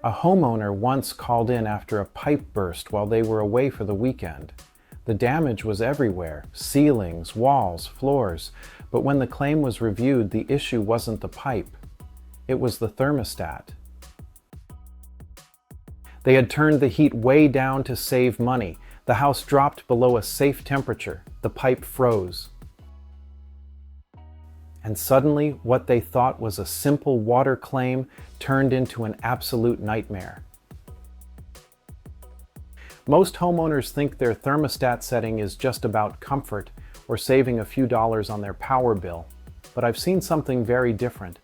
A homeowner once called in after a pipe burst while they were away for the weekend. The damage was everywhere, ceilings, walls, floors, but when the claim was reviewed, the issue wasn't the pipe. It was the thermostat. They had turned the heat way down to save money. The house dropped below a safe temperature. The pipe froze. And suddenly, what they thought was a simple water claim turned into an absolute nightmare. Most homeowners think their thermostat setting is just about comfort or saving a few dollars on their power bill, but I've seen something very different.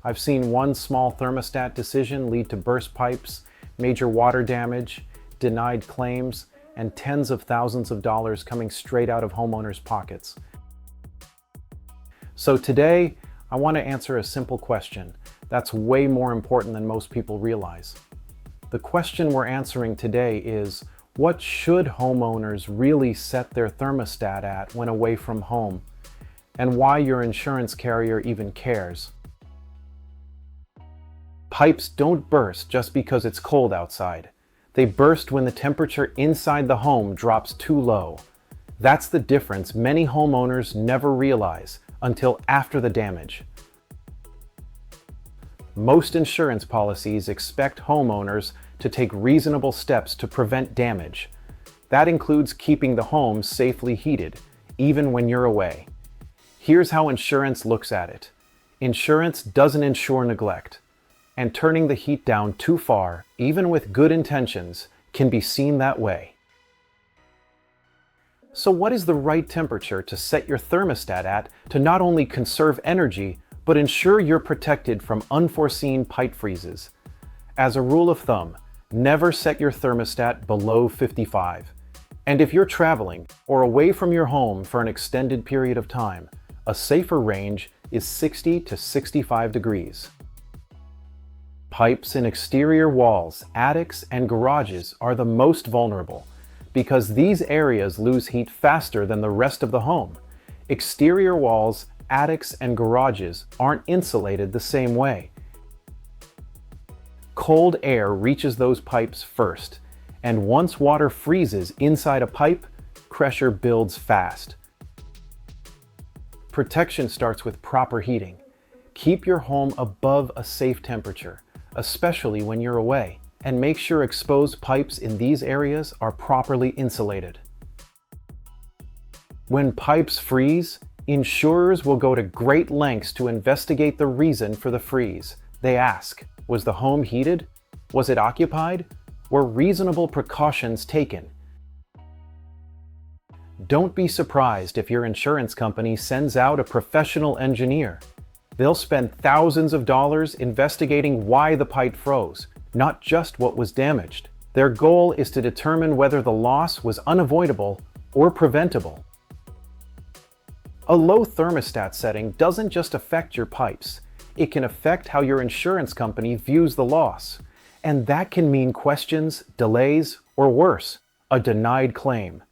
I've seen one small thermostat decision lead to burst pipes, major water damage, denied claims, and tens of thousands of dollars coming straight out of homeowners' pockets. So today, I want to answer a simple question that's way more important than most people realize. The question we're answering today is, what should homeowners really set their thermostat at when away from home, and why your insurance carrier even cares? Pipes don't burst just because it's cold outside. They burst when the temperature inside the home drops too low. That's the difference many homeowners never realize until after the damage. Most insurance policies expect homeowners to take reasonable steps to prevent damage. That includes keeping the home safely heated, even when you're away. Here's how insurance looks at it. Insurance doesn't insure neglect, and turning the heat down too far, even with good intentions, can be seen that way. So what is the right temperature to set your thermostat at to not only conserve energy, but ensure you're protected from unforeseen pipe freezes? As a rule of thumb, never set your thermostat below 55. And if you're traveling or away from your home for an extended period of time, a safer range is 60 to 65 degrees. Pipes in exterior walls, attics, and garages are the most vulnerable because these areas lose heat faster than the rest of the home. Exterior walls, attics, and garages aren't insulated the same way. Cold air reaches those pipes first, and once water freezes inside a pipe, pressure builds fast. Protection starts with proper heating. Keep your home above a safe temperature, especially when you're away, and make sure exposed pipes in these areas are properly insulated. When pipes freeze, insurers will go to great lengths to investigate the reason for the freeze. They ask, was the home heated? Was it occupied? Were reasonable precautions taken? Don't be surprised if your insurance company sends out a professional engineer. They'll spend thousands of dollars investigating why the pipe froze, not just what was damaged. Their goal is to determine whether the loss was unavoidable or preventable. A low thermostat setting doesn't just affect your pipes. It can affect how your insurance company views the loss. And that can mean questions, delays, or worse, a denied claim.